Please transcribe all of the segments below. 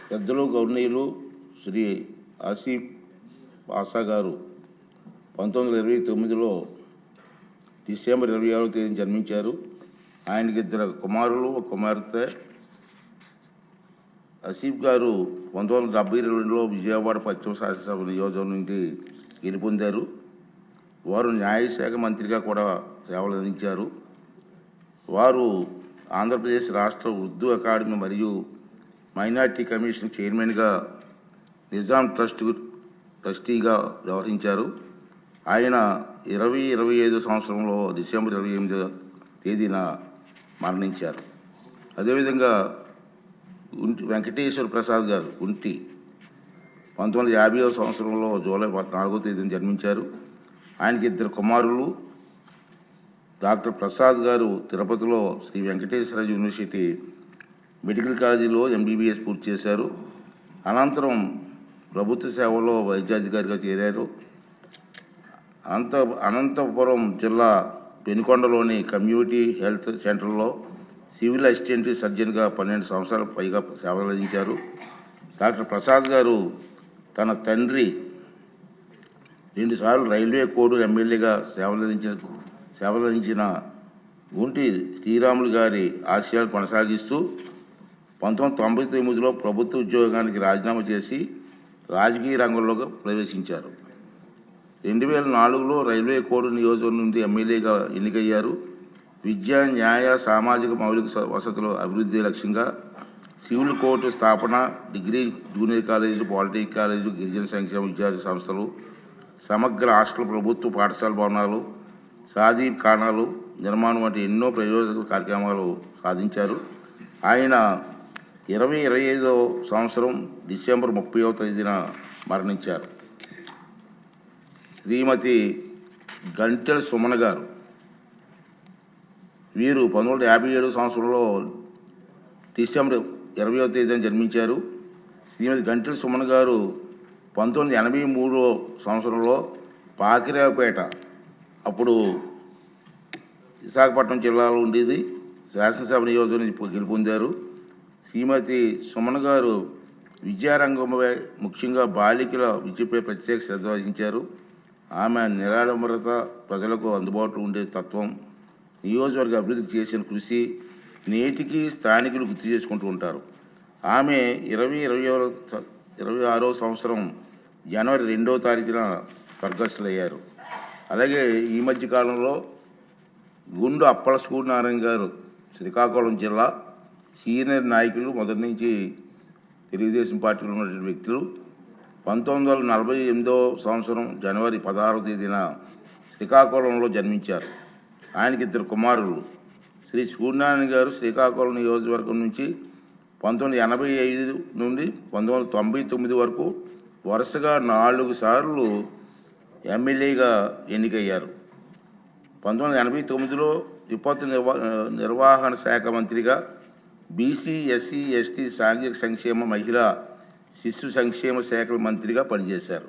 పెద్దలు గౌరవనీయులు శ్రీ ఆసిఫ్ పాషా గారు 1929లో డిసెంబర్ 26వ తేదీన జన్మించారు. ఆయనకి 2 కుమారులు, ఒక కుమార్తె. ఆసిఫ్ గారు 1972లో విజయవాడ పశ్చిమ శాసనసభ నియోజకవర్గం నుండి గెలుపొందారు. వారు న్యాయశాఖ మంత్రిగా కూడా సేవలు అందించారు. వారు ఆంధ్రప్రదేశ్ రాష్ట్ర ఉర్దూ అకాడమీ మరియు మైనార్టీ కమిషన్ చైర్మన్గా, నిజాం ట్రస్టీగా వ్యవహరించారు. ఆయన 2025 సంవత్సరంలో డిసెంబర్ 28వ తేదీన మరణించారు. అదేవిధంగా వెంకటేశ్వర ప్రసాద్ గారు 1950వ సంవత్సరంలో జూలై 14వ తేదీన జన్మించారు. ఆయనకి 2 కుమారులు. డాక్టర్ ప్రసాద్ గారు తిరుపతిలో శ్రీ వెంకటేశ్వర యూనివర్సిటీ మెడికల్ కాలేజీలో MBBS పూర్తి చేశారు. అనంతరం ప్రభుత్వ సేవలో వైద్యాధికారిగా చేరారు. అనంతపురం జిల్లా పెనుకొండలోని కమ్యూనిటీ హెల్త్ సెంటర్లో సివిల్ అసిస్టెంట్ సర్జన్గా 12 సంవత్సరాలకు పైగా సేవలు అందించారు. డాక్టర్ ప్రసాద్ గారు తన తండ్రి 2 సార్లు రైల్వే కోడ్ ఎమ్మెల్యేగా సేవలు అందించిన గుంటి శ్రీరాములు గారి ఆశయాలు కొనసాగిస్తూ 1999లో ప్రభుత్వ ఉద్యోగానికి రాజీనామా చేసి రాజకీయ రంగంలోకి ప్రవేశించారు. 2004లో రైల్వే కోడ్ నియోజకవర్గం నుండి ఎమ్మెల్యేగా ఎన్నికయ్యారు. విద్య, న్యాయ, సామాజిక మౌలిక వసతుల అభివృద్ధి లక్ష్యంగా సివిల్ కోర్టు స్థాపన, డిగ్రీ, జూనియర్ కాలేజీలు, పాలిటెక్నిక్ కాలేజీలు, గిరిజన సంక్షేమ విద్యార్థి సంస్థలు, సమగ్ర హాస్టల్, ప్రభుత్వ పాఠశాల భవనాలు, షాదీ ఖానాలు నిర్మాణం వంటి ఎన్నో ప్రయోజన కార్యక్రమాలు సాధించారు. ఆయన 2025వ సంవత్సరం డిసెంబర్ 30వ తేదీన మరణించారు. శ్రీమతి గంటెల సుమన గారు, వీరు 1957 సంవత్సరంలో డిసెంబర్ 20వ తేదీన జన్మించారు. శ్రీమతి గంటెల సుమన గారు 1983 సంవత్సరంలో పాకిరావుపేట, అప్పుడు విశాఖపట్నం జిల్లాలో ఉండేది, శాసనసభ నియోజకవర్గం గెలుపొందారు. శ్రీమతి సుమన్ గారు విద్యారంగంపై, ముఖ్యంగా బాలికల విద్యపై ప్రత్యేక శ్రద్ధ వహించారు. ఆమె నిరాడంబరత, ప్రజలకు అందుబాటులో ఉండే తత్వం, నియోజకవర్గ అభివృద్ధి చేసిన కృషి నేటికి స్థానికులు గుర్తు చేసుకుంటూ ఉంటారు. ఆమె 2026వ సంవత్సరం జనవరి 2వ తారీఖున స్వర్గస్థులయ్యారు. అలాగే ఈ మధ్య కాలంలో గుండు అప్పల సూర్యనారాయణ గారు, శ్రీకాకుళం జిల్లా సీనియర్ నాయకులు, మొదటి నుంచి తెలుగుదేశం పార్టీలో ఉన్నటువంటి వ్యక్తులు. 1948వ సంవత్సరం జనవరి 16వ తేదీన శ్రీకాకుళంలో జన్మించారు. ఆయనకి 2 కుమారులు. శ్రీ సూర్యనారాయణ గారు శ్రీకాకుళం నియోజకవర్గం నుంచి 1985 నుండి 1999 వరకు వరుసగా 4 సార్లు ఎమ్మెల్యేగా ఎన్నికయ్యారు. 1989లో విపత్తు నిర్వహణ శాఖ మంత్రిగా, బీసీ, ఎస్సీ, ఎస్టీ, సాంఘిక సంక్షేమ, మహిళా, శిశు సంక్షేమ శాఖల మంత్రిగా పనిచేశారు.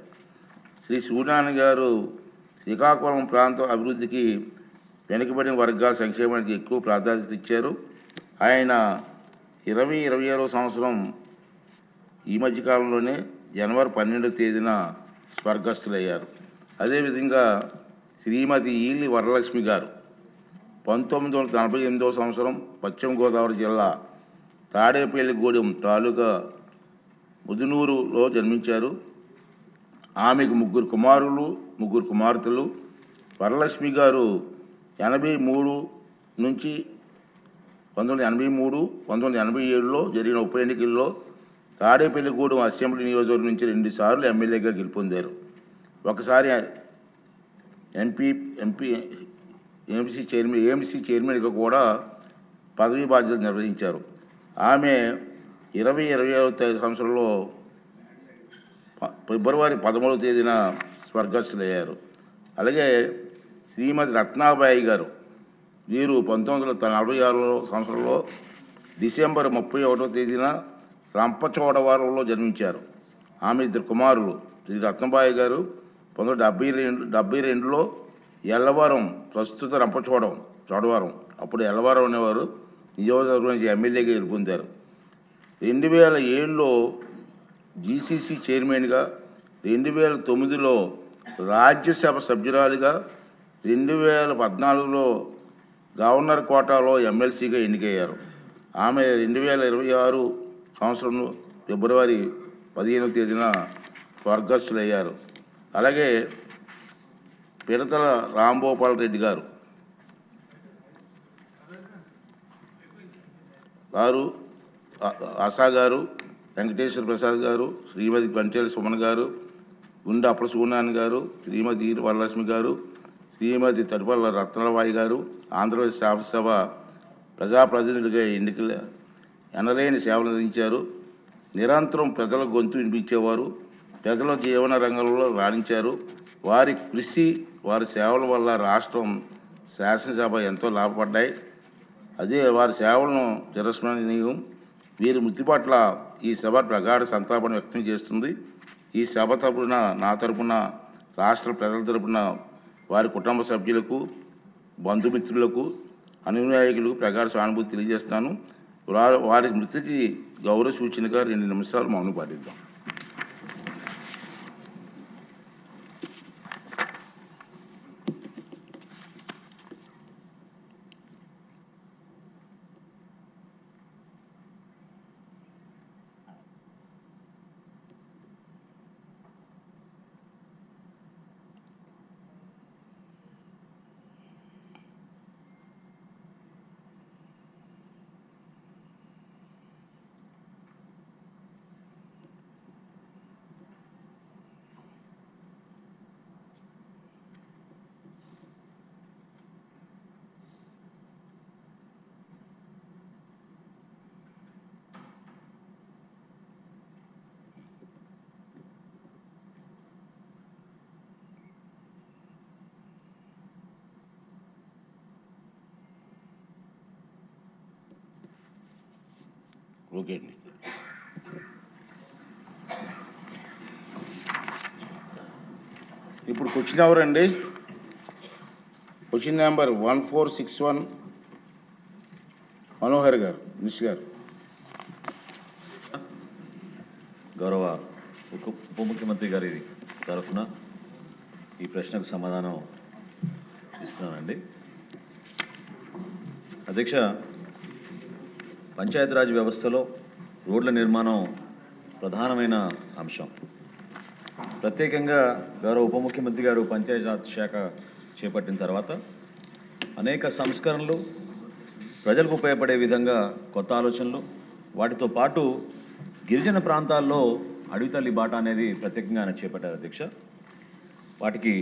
శ్రీ సూర్యనారాయణ గారు శ్రీకాకుళం ప్రాంత అభివృద్ధికి, వెనుకబడిన వర్గాల సంక్షేమానికి ఎక్కువ ప్రాధాన్యత ఇచ్చారు. ఆయన 2026వ సంవత్సరం ఈ మధ్యకాలంలోనే జనవరి 12వ తేదీన స్వర్గస్థులయ్యారు. అదేవిధంగా శ్రీమతి ఈలి వరలక్ష్మి గారు 1948వ సంవత్సరం పశ్చిమ గోదావరి జిల్లా తాడేపల్లిగూడెం తాలూకా ముదునూరులో జన్మించారు. ఆమెకు 3 కుమారులు, 3 కుమార్తెలు. వరలక్ష్మి గారు 83 నుంచి 1983, 1987లో జరిగిన ఉప ఎన్నికల్లో తాడేపల్లిగూడెం అసెంబ్లీ నియోజకవర్గం నుంచి 2 సార్లు ఎమ్మెల్యేగా గెలుపొందారు. ఒకసారి ఏఎంసీ చైర్మన్గా కూడా పదవీ బాధ్యతలు నిర్వహించారు. ఆమె 2025వ సంవత్సరంలో ఫిబ్రవరి 13వ తేదీన స్వర్గస్థులయ్యారు. అలాగే శ్రీమతి రత్నాబాయి గారు, వీరు 1946 సంవత్సరంలో డిసెంబర్ 31వ తేదీన రంపచోడవరంలో జన్మించారు. ఆమె 2 కుమారులు. శ్రీ రత్నబాయి గారు 1972లో ఎల్లవరం, ప్రస్తుత చోడవరం, అప్పుడు ఎల్లవరం అనేవారు, నియోజకవర్గం నుంచి ఎమ్మెల్యేగా గెలుపొందారు. 2007లో జీసీసీ చైర్మన్గా, 2009లో రాజ్యసభ సభ్యురాలిగా, 2014లో గవర్నర్ కోటాలో ఎమ్మెల్సీగా ఎన్నికయ్యారు. ఆమె 2026 సంవత్సరం ఫిబ్రవరి 15వ తేదీన స్వర్గస్థులయ్యారు. అలాగే పిడతల రాంభూపాల్ రెడ్డి గారు ఆశా గారు, వెంకటేశ్వర ప్రసాద్ గారు, శ్రీమతి గంటేల సుమన్ గారు, గుండె అప్పల సూనాన్ గారు, శ్రీమతి వరలక్ష్మి గారు, శ్రీమతి తడిపల్ల రత్నలవాయి గారు ఆంధ్రప్రదేశ్ శాసనసభ ప్రజాప్రతినిధులుగా ఎన్నికల ఎనలేని సేవలు అందించారు. నిరంతరం ప్రజల గొంతు వినిపించేవారు. ప్రజల జీవన రంగంలో రాణించారు. వారి కృషి, వారి సేవల వల్ల రాష్ట్రం, శాసనసభ ఎంతో లాభపడ్డాయి. అదే వారి సేవలను చిరస్మరణీయం. వీరి మృతి పట్ల ఈ సభ ప్రగాఢ సంతాపం వ్యక్తం చేస్తుంది. ఈ సభ తరపున, నా తరపున, రాష్ట్ర ప్రజల తరపున వారి కుటుంబ సభ్యులకు, బంధుమిత్రులకు, అనుయాయికులకు ప్రగాఢ సానుభూతి తెలియజేస్తున్నాను. వారి మృతికి గౌరవ సూచనగా 2 నిమిషాలు మౌనం పాటిద్దాం. ఓకే అండి. ఇప్పుడు క్వశ్చన్ ఎవరండి? క్వశ్చన్ నెంబర్ 1461 మనోహర్ గారు, మిస్ గారు. గౌరవ ఉప ముఖ్యమంత్రి గారి తరఫున ఈ ప్రశ్నకు సమాధానం ఇస్తున్నానండి. అధ్యక్ష, పంచాయతీరాజ్ వ్యవస్థలో రోడ్ల నిర్మాణం ప్రధానమైన అంశం. ప్రత్యేకంగా గౌరవ ఉప ముఖ్యమంత్రి గారు పంచాయతీరాజ్ శాఖ చేపట్టిన తర్వాత అనేక సంస్కరణలు, ప్రజలకు ఉపయోగపడే విధంగా కొత్త ఆలోచనలు, వాటితో పాటు గిరిజన ప్రాంతాల్లో అడవితల్లి బాట అనేది ప్రత్యేకంగా ఆయన చేపట్టారు అధ్యక్ష. వాటికి